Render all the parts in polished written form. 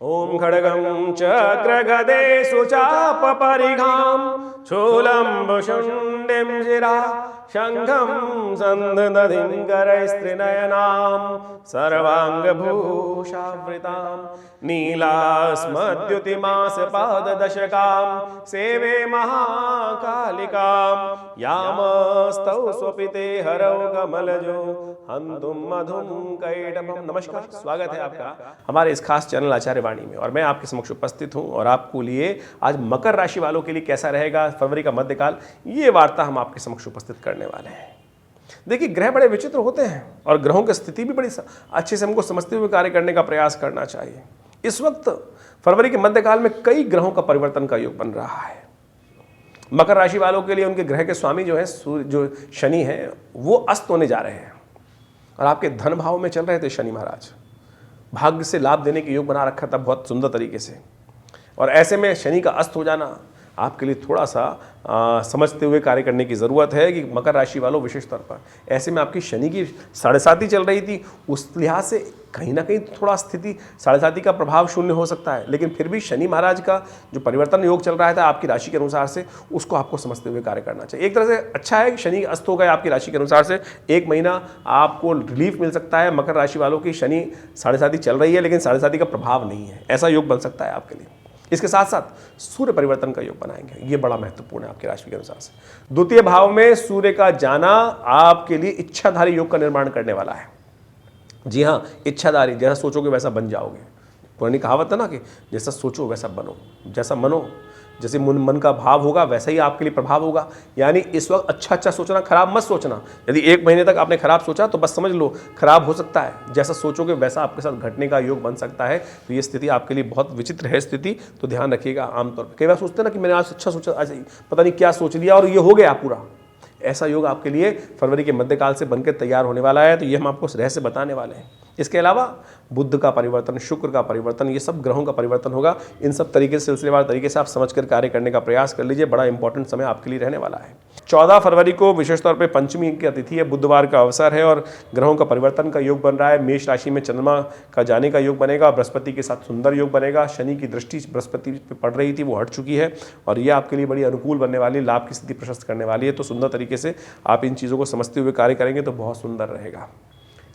ओम खड्गं चक्रगदेषु चापपरिघां शूलम्बुशुण्डिं शिरा शङ्खं सन्दधिं करैस्त्रिनयनां सर्वाङ्गभूषावृतां नीलास्मद्युतिमासपाददशकां सेवे महाकालिकां यामस्तौ स्वपिते हरौ कमलजो हन्तुं मधुं कैटभं। नमस्कार, स्वागत है आपका हमारे इस खास चैनल आचार्य वाणी में। और मैं आपके समक्ष उपस्थित हूं और आपको लिए आज मकर राशि वालों के लिए कैसा रहेगा फरवरी का मध्यकाल, ये वार्ता हम आपके समक्ष उपस्थित करने वाले हैं। देखिए, ग्रह बड़े विचित्र होते हैं और ग्रहों की स्थिति भी बड़ी अच्छे से हमको समझते हुए कार्य करने का प्रयास करना चाहिए। इस वक्त फरवरी के मध्यकाल में कई ग्रहों का परिवर्तन का योग बन रहा है। मकर राशि वालों के लिए उनके ग्रह के स्वामी जो है सूर्य, जो शनि है, वो अस्त होने जा रहे हैं और आपके धन भाव में चल रहे थे शनि महाराज। भाग्य से लाभ देने के योग बना रखा था बहुत सुंदर तरीके से, और ऐसे में शनि का अस्त हो जाना आपके लिए थोड़ा सा समझते हुए कार्य करने की ज़रूरत है कि मकर राशि वालों विशेष तौर पर ऐसे में आपकी शनि की 7.5 चल रही थी, उस लिहाज से कहीं ना कहीं थोड़ा स्थिति 7.5 का प्रभाव शून्य हो सकता है, लेकिन फिर भी शनि महाराज का जो परिवर्तन योग चल रहा था आपकी राशि के अनुसार से, उसको आपको समझते हुए कार्य करना चाहिए। एक तरह से अच्छा है कि शनि अस्त हो गए आपकी राशि के अनुसार से, 1 महीना आपको रिलीफ मिल सकता है। मकर राशि वालों की शनि 7.5 चल रही है, लेकिन 7.5 का प्रभाव नहीं है, ऐसा योग बन सकता है आपके लिए। इसके साथ साथ सूर्य परिवर्तन का योग बनाएंगे, ये बड़ा महत्वपूर्ण है आपकी राशि के अनुसार से। द्वितीय भाव में सूर्य का जाना आपके लिए इच्छाधारी योग का निर्माण करने वाला है। जी हाँ, इच्छाधारी, जैसा सोचोगे वैसा बन जाओगे। पुरानी कहावत है ना कि जैसा सोचो वैसा बनो, जैसा मनो, जैसे मन का भाव होगा वैसा ही आपके लिए प्रभाव होगा। यानी इस वक्त अच्छा सोचना, खराब मत सोचना। यदि 1 महीने तक आपने खराब सोचा तो बस समझ लो खराब हो सकता है। जैसा सोचोगे वैसा आपके साथ घटने का योग बन सकता है। तो ये स्थिति आपके लिए बहुत विचित्र है स्थिति, तो ध्यान रखिएगा। आमतौर पर कई बार सोचते हैं ना कि मैंने आज अच्छा सोचा, आज पता नहीं क्या सोच लिया और ये हो गया पूरा। ऐसा योग आपके लिए फरवरी के मध्यकाल से बनकर तैयार होने वाला है, तो ये हम आपको रहस्य बताने वाले हैं। इसके अलावा बुध का परिवर्तन, शुक्र का परिवर्तन, ये सब ग्रहों का परिवर्तन होगा। इन सब तरीके से सिलसिलेवार तरीके से आप समझकर कार्य करने का प्रयास कर लीजिए। बड़ा इंपॉर्टेंट समय आपके लिए रहने वाला है। 14 फरवरी को विशेष तौर पे पंचमी की तिथि है, बुधवार का अवसर है और ग्रहों का परिवर्तन का योग बन रहा है। मेष राशि में चंद्रमा का जाने का योग बनेगा, बृहस्पति के साथ सुंदर योग बनेगा। शनि की दृष्टि बृहस्पति पे पड़ रही थी, वो हट चुकी है और ये आपके लिए बड़ी अनुकूल बनने वाली, लाभ की स्थिति प्रशस्त करने वाली है। तो सुंदर तरीके से आप इन चीज़ों को समझते हुए कार्य करेंगे तो बहुत सुंदर रहेगा।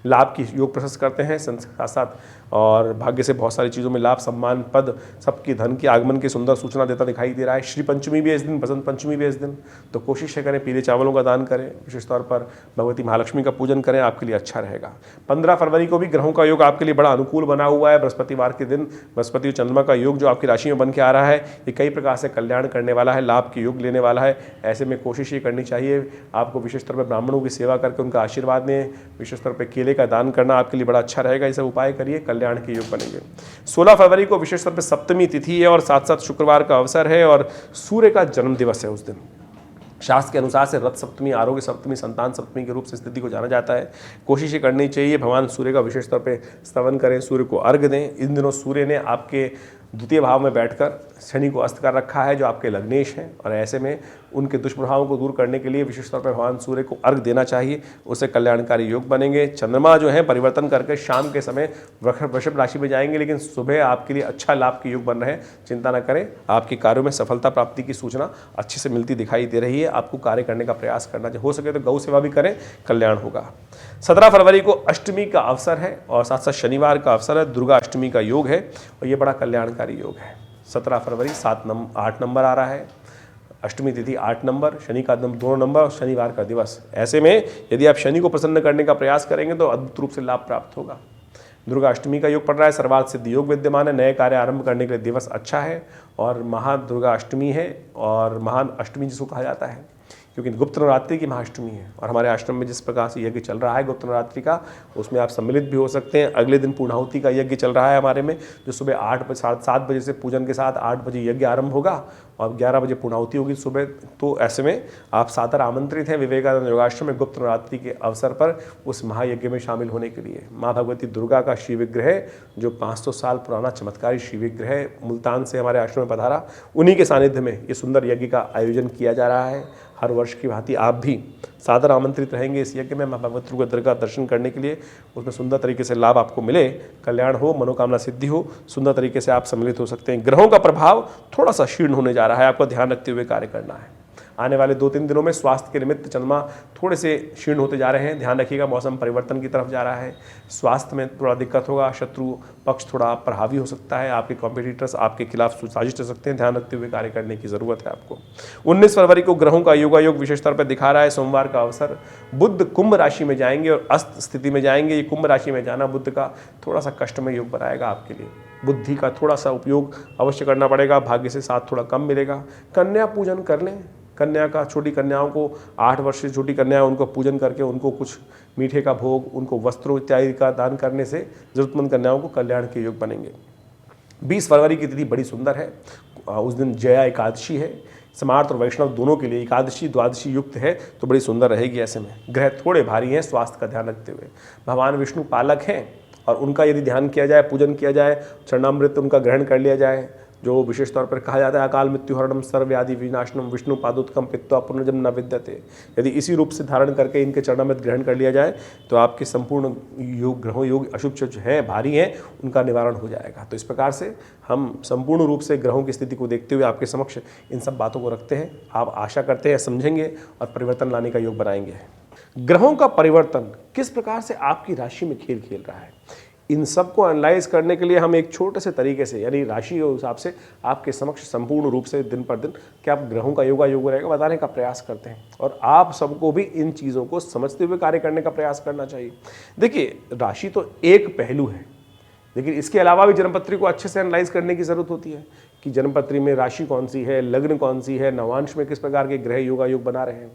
लाभ की योग प्रशस्त करते हैं साथ साथ, और भाग्य से बहुत सारी चीज़ों में लाभ, सम्मान, पद, सबकी धन की आगमन की सुंदर सूचना देता दिखाई दे रहा है। श्री पंचमी भी है इस दिन, बसंत पंचमी भी है इस दिन, तो कोशिश करें पीले चावलों का दान करें, विशेष तौर पर भगवती महालक्ष्मी का पूजन करें, आपके लिए अच्छा रहेगा। 15 फरवरी को भी ग्रहों का योग आपके लिए बड़ा अनुकूल बना हुआ है। बृहस्पतिवार के दिन बृहस्पति और चंद्रमा का योग जो आपकी राशि में बन के आ रहा है, ये कई प्रकार से कल्याण करने वाला है, लाभ के योग लेने वाला है। ऐसे में कोशिश ये करनी चाहिए आपको विशेष तौर पर ब्राह्मणों की सेवा करके उनका आशीर्वाद दें, विशेष तौर पर केले का दान करना आपके लिए बड़ा अच्छा रहेगा। ये सब उपाय करिए, कल्याण के योग बनेंगे। 16 फरवरी को विशेष तौर पर सप्तमी तिथि है और साथ साथ शुक्रवार का अवसर है और सूर्य का जन्म दिवस है उस दिन। शास्त्र के अनुसार से रथ सप्तमी, आरोग्य सप्तमी, संतान सप्तमी के रूप से स्थिति को जाना जाता है। कोशिश ये करनी चाहिए भगवान सूर्य का विशेष तौर पे स्तवन करें, सूर्य को अर्घ दें। इन दिनों सूर्य ने आपके द्वितीय भाव में बैठकर शनि को अस्त कर रखा है जो आपके लग्नेश हैं, और ऐसे में उनके दुष्प्रभावों को दूर करने के लिए विशेष तौर पर भगवान सूर्य को अर्घ देना चाहिए, उससे कल्याणकारी योग बनेंगे। चंद्रमा जो है परिवर्तन करके शाम के समय वृषभ राशि में जाएंगे, लेकिन सुबह आपके लिए अच्छा लाभ के योग बन रहे हैं। चिंता न करें, आपके कार्यों में सफलता प्राप्ति की सूचना अच्छे से मिलती दिखाई दे रही है। आपको कार्य करने का प्रयास करना चाहिए, हो सके तो गौ सेवा भी करें, कल्याण होगा। 17 फरवरी को अष्टमी का अवसर है और साथ साथ शनिवार का अवसर है, दुर्गा अष्टमी का योग है और ये बड़ा कल्याणकारी योग है। 17 फरवरी 8 नंबर आ रहा है, अष्टमी तिथि 8 नंबर, शनि का 2 नंबर और शनिवार का दिवस। ऐसे में यदि आप शनि को प्रसन्न करने का प्रयास करेंगे तो अद्भुत रूप से लाभ प्राप्त होगा। दुर्गा अष्टमी का योग पड़ रहा है, सर्वार्थ सिद्ध योग विद्यमान है, नए कार्य आरंभ करने के लिए दिवस अच्छा है और महादुर्गा अष्टमी है और महान अष्टमी जिसको कहा जाता है, क्योंकि गुप्त नवरात्रि की महाअष्टमी है। और हमारे आश्रम में जिस प्रकार से यज्ञ चल रहा है गुप्त नवरात्रि का, उसमें आप सम्मिलित भी हो सकते हैं। अगले दिन पूर्णाहुति का यज्ञ चल रहा है हमारे में, जो सुबह 7 बजे से पूजन के साथ 8 बजे यज्ञ आरंभ होगा और 11 बजे पूर्णाहुति होगी सुबह। तो ऐसे में आप सादर आमंत्रित हैं विवेकानंद योगाश्रम में गुप्त नवरात्रि के अवसर पर उस महायज्ञ में शामिल होने के लिए। माँ भगवती दुर्गा का श्री विग्रह, जो 500 साल पुराना चमत्कारी श्री विग्रह मुल्तान से हमारे आश्रम में पधारा, उन्हीं के सानिध्य में ये सुंदर यज्ञ का आयोजन किया जा रहा है। हर वर्ष की भांति आप भी सादर आमंत्रित रहेंगे इस यज्ञ में माँ भगवती के दर का दर्शन करने के लिए। उसमें सुंदर तरीके से लाभ आपको मिले, कल्याण हो, मनोकामना सिद्धि हो, सुंदर तरीके से आप सम्मिलित हो सकते हैं। ग्रहों का प्रभाव थोड़ा सा क्षीण होने जा रहा है, आपको ध्यान रखते हुए कार्य करना है। आने वाले 2-3 दिनों में स्वास्थ्य के निमित्त चंद्रमा थोड़े से क्षीण होते जा रहे हैं, ध्यान रखिएगा, मौसम परिवर्तन की तरफ जा रहा है, स्वास्थ्य में थोड़ा दिक्कत होगा, शत्रु पक्ष थोड़ा प्रभावी हो सकता है, आपके कॉम्पिटिटर्स आपके खिलाफ साजिश कर सकते हैं, ध्यान रखते हुए कार्य करने की जरूरत है आपको। 19 फरवरी को ग्रहों का योगायोग विशेष तौर पर दिखा रहा है, सोमवार का अवसर, बुध कुंभ राशि में जाएंगे और अस्त स्थिति में जाएंगे। ये कुंभ राशि में जाना बुध का थोड़ा सा कष्टमय योग बनाएगा आपके लिए, बुद्धि का थोड़ा सा उपयोग अवश्य करना पड़ेगा, भाग्य से साथ थोड़ा कम मिलेगा। कन्या पूजन कर लें, कन्या का, छोटी कन्याओं को, 8 वर्ष से छोटी कन्या, उनको पूजन करके उनको कुछ मीठे का भोग, उनको वस्त्रों इत्यादि का दान करने से जरूरतमंद कन्याओं को कल्याण के योग बनेंगे। 20 फरवरी की तिथि बड़ी सुंदर है, उस दिन जया एकादशी है, स्मार्त और वैष्णव दोनों के लिए एकादशी द्वादशी युक्त है, तो बड़ी सुंदर रहेगी। ऐसे में ग्रह थोड़े भारी हैं, स्वास्थ्य का ध्यान रखते हुए। भगवान विष्णु पालक हैं और उनका यदि ध्यान किया जाए, पूजन किया जाए, चरणामृत उनका ग्रहण कर लिया जाए, जो विशेष तौर पर कहा जाता है अकाल मृत्यु हरणम सर्वव्याधि विनाशनम विष्णु पादोत्कम पित्वा पुनर्जन्म न विद्यते, यदि इसी रूप से धारण करके इनके चरणामृत ग्रहण कर लिया जाए तो आपके संपूर्ण योग, ग्रहों योग अशुभ जो है भारी हैं, उनका निवारण हो जाएगा। तो इस प्रकार से हम संपूर्ण रूप से ग्रहों की स्थिति को देखते हुए आपके समक्ष इन सब बातों को रखते हैं। आप आशा करते हैं समझेंगे और परिवर्तन लाने का योग बनाएंगे। ग्रहों का परिवर्तन किस प्रकार से आपकी राशि में खेल खेल रहा है, इन सब को एनालाइज करने के लिए हम एक छोटे से तरीके से, यानी राशि के हिसाब से आपके समक्ष संपूर्ण रूप से दिन पर दिन क्या आप ग्रहों का योग रहेगा बताने का प्रयास करते हैं। और आप सबको भी इन चीज़ों को समझते हुए कार्य करने का प्रयास करना चाहिए। देखिए, राशि तो एक पहलू है, लेकिन इसके अलावा भी जन्मपत्री को अच्छे से एनालाइज करने की ज़रूरत होती है कि जन्मपत्री में राशि कौन सी है, लग्न कौन सी है, नवांश में किस प्रकार के ग्रह योग बना रहे हैं।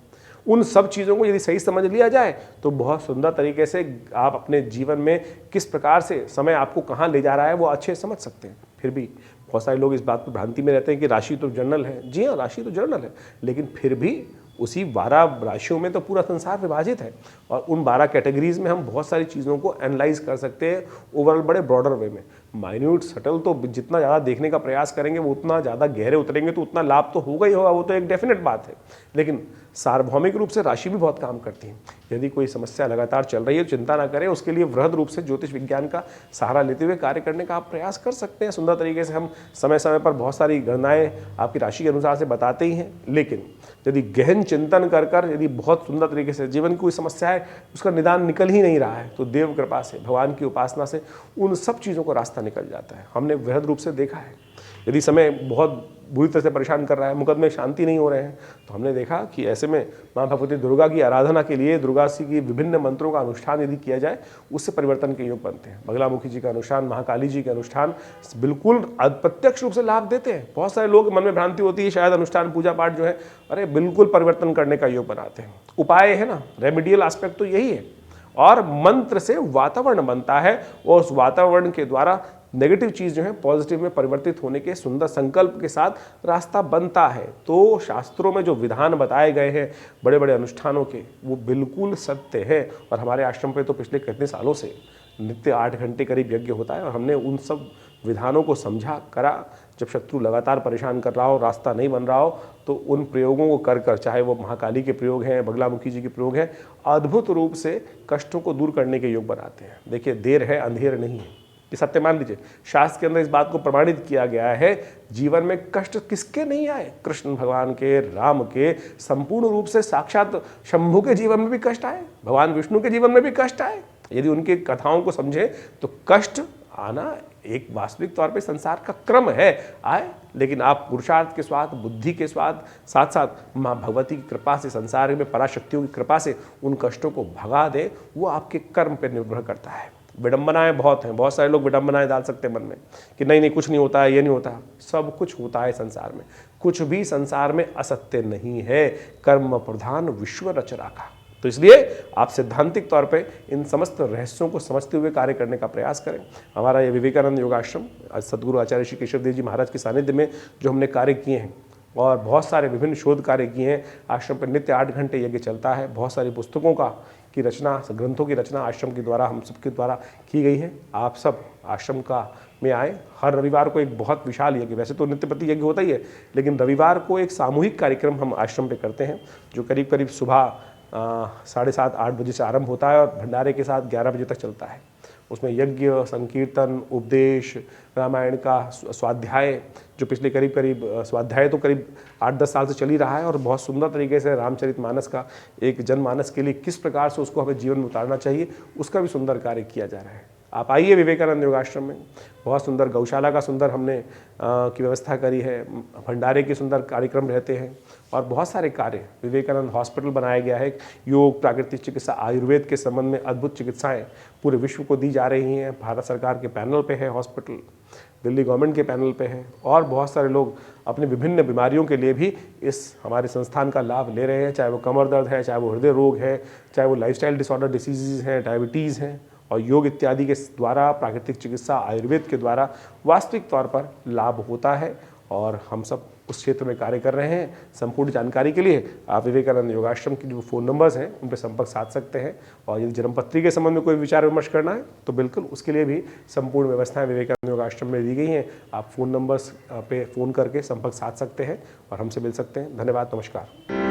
उन सब चीज़ों को यदि सही समझ लिया जाए तो बहुत सुंदर तरीके से आप अपने जीवन में किस प्रकार से समय आपको कहाँ ले जा रहा है वो अच्छे समझ सकते हैं। फिर भी बहुत सारे लोग इस बात पर भ्रांति में रहते हैं कि राशि तो जनरल है। जी हाँ, राशि तो जनरल है, लेकिन फिर भी उसी 12 राशियों में तो पूरा संसार विभाजित है और उन 12 कैटेगरीज में हम बहुत सारी चीज़ों को एनालाइज कर सकते हैं ओवरऑल बड़े ब्रॉडर वे में। माइन्यूट सटल तो जितना ज़्यादा देखने का प्रयास करेंगे वो उतना ज़्यादा गहरे उतरेंगे तो उतना लाभ तो होगा ही होगा, वो तो एक डेफिनेट बात है। लेकिन सार्वभौमिक रूप से राशि भी बहुत काम करती है। यदि कोई समस्या लगातार चल रही है तो चिंता ना करें, उसके लिए वृहद रूप से ज्योतिष विज्ञान का सहारा लेते हुए कार्य करने का आप प्रयास कर सकते हैं। सुंदर तरीके से हम समय समय पर बहुत सारी गणनाएं आपकी राशि के अनुसार से बताते ही हैं, लेकिन यदि गहन चिंतन कर कर यदि बहुत सुंदर तरीके से जीवन की कोई समस्या है उसका निदान निकल ही नहीं रहा है तो देव कृपा से, भगवान की उपासना से उन सब चीज़ों का रास्ता निकल जाता है। हमने वृहद रूप से देखा है। यदि समय बहुत बुरी तरह से परेशान कर रहा है, मुकदमे शांति नहीं हो रहे हैं, तो हमने देखा कि ऐसे में माँ भगवती दुर्गा की आराधना के लिए दुर्गा जी की विभिन्न मंत्रों का अनुष्ठान यदि किया जाए उससे परिवर्तन के योग बनते हैं। बगलामुखी जी का अनुष्ठान, महाकाली जी के अनुष्ठान बिल्कुल प्रत्यक्ष रूप से लाभ देते हैं। बहुत सारे लोग मन में भ्रांति होती है शायद अनुष्ठान पूजा पाठ जो है अरे बिल्कुल परिवर्तन करने का योग बनाते हैं। उपाय है ना, रेमेडियल एस्पेक्ट तो यही है। और मंत्र से वातावरण बनता है और उस वातावरण के द्वारा नेगेटिव चीज़ जो है पॉजिटिव में परिवर्तित होने के सुंदर संकल्प के साथ रास्ता बनता है। तो शास्त्रों में जो विधान बताए गए हैं बड़े बड़े अनुष्ठानों के, वो बिल्कुल सत्य है। और हमारे आश्रम पे तो पिछले कितने सालों से नित्य 8 घंटे करीब यज्ञ होता है और हमने उन सब विधानों को समझा करा। जब शत्रु लगातार परेशान कर रहा हो, रास्ता नहीं बन रहा हो, तो उन प्रयोगों को कर कर, चाहे वो महाकाली के प्रयोग हैं, बगलामुखी जी के प्रयोग हैं, अद्भुत रूप से कष्टों को दूर करने के योग बनाते हैं। देखिए, देर है अंधेर नहीं है, ये सत्य मान लीजिए। शास्त्र के अंदर इस बात को प्रमाणित किया गया है। जीवन में कष्ट किसके नहीं आए, कृष्ण भगवान के, राम के, संपूर्ण रूप से साक्षात शंभु के जीवन में भी कष्ट आए, भगवान विष्णु के जीवन में भी कष्ट आए। यदि उनकी कथाओं को समझे तो कष्ट आना एक वास्तविक तौर पे संसार का क्रम है, आए। लेकिन आप पुरुषार्थ के साथ, बुद्धि के साथ साथ माँ भगवती की कृपा से, संसार में पराशक्तियों की कृपा से उन कष्टों को भगा दे, वो आपके कर्म पर निर्भर करता है। विडंबनाएं बहुत हैं, बहुत सारे लोग विडंबनाएं डाल सकते हैं मन में कि नहीं कुछ नहीं होता है, ये नहीं होता। सब कुछ होता है संसार में, कुछ भी संसार में असत्य नहीं है। कर्म प्रधान विश्व रचना का। तो इसलिए आप सैद्धांतिक तौर पे इन समस्त रहस्यों को समझते हुए कार्य करने का प्रयास करें। हमारा ये विवेकानंद योगाश्रम सदगुरु आचार्य श्री केशव देव जी महाराज के सानिध्य में जो हमने कार्य किए हैं और बहुत सारे विभिन्न शोध कार्य किए हैं, आश्रम पर नित्य 8 घंटे यज्ञ चलता है। बहुत सारी पुस्तकों का की रचना, ग्रंथों की रचना आश्रम के द्वारा, हम सबके द्वारा की गई है। आप सब आश्रम का में आए। हर रविवार को एक बहुत विशाल यज्ञ, वैसे तो नित्यपति यज्ञ होता ही है, लेकिन रविवार को एक सामूहिक कार्यक्रम हम आश्रम पे करते हैं, जो करीब करीब सुबह 7:30-8 बजे से आरंभ होता है और भंडारे के साथ 11 बजे तक चलता है। उसमें यज्ञ, संकीर्तन, उपदेश, रामायण का स्वाध्याय, जो पिछले करीब स्वाध्याय तो करीब 8-10 साल से चल ही रहा है, और बहुत सुंदर तरीके से रामचरितमानस का एक जनमानस के लिए किस प्रकार से उसको हमें जीवन में उतारना चाहिए, उसका भी सुंदर कार्य किया जा रहा है। आप आइए विवेकानंद योगाश्रम में। बहुत सुंदर गौशाला का सुंदर हमने की व्यवस्था करी है, भंडारे के सुंदर कार्यक्रम रहते हैं, और बहुत सारे कार्य। विवेकानंद हॉस्पिटल बनाया गया है, योग, प्राकृतिक चिकित्सा, आयुर्वेद के संबंध में अद्भुत चिकित्साएं पूरे विश्व को दी जा रही हैं। भारत सरकार के पैनल पे है हॉस्पिटल, दिल्ली गवर्नमेंट के पैनल पे है, और बहुत सारे लोग अपनी विभिन्न बीमारियों के लिए भी इस हमारे संस्थान का लाभ ले रहे हैं, चाहे वो कमर दर्द है, चाहे वो हृदय रोग है, चाहे वो लाइफस्टाइल डिसऑर्डर डिसीज़ हैं, डायबिटीज़ हैं, और योग इत्यादि के द्वारा, प्राकृतिक चिकित्सा, आयुर्वेद के द्वारा वास्तविक तौर पर लाभ होता है, और हम सब उस क्षेत्र में कार्य कर रहे हैं। संपूर्ण जानकारी के लिए आप विवेकानंद योगाश्रम की जो फ़ोन नंबर्स हैं उन पर संपर्क साध सकते हैं, और यदि जन्मपत्री के संबंध में कोई विचार विमर्श करना है तो बिल्कुल उसके लिए भी संपूर्ण व्यवस्थाएं विवेकानंद योगाश्रम में दी गई हैं। आप फ़ोन नंबर्स पे फ़ोन करके संपर्क साध सकते हैं और हमसे मिल सकते हैं। धन्यवाद, नमस्कार।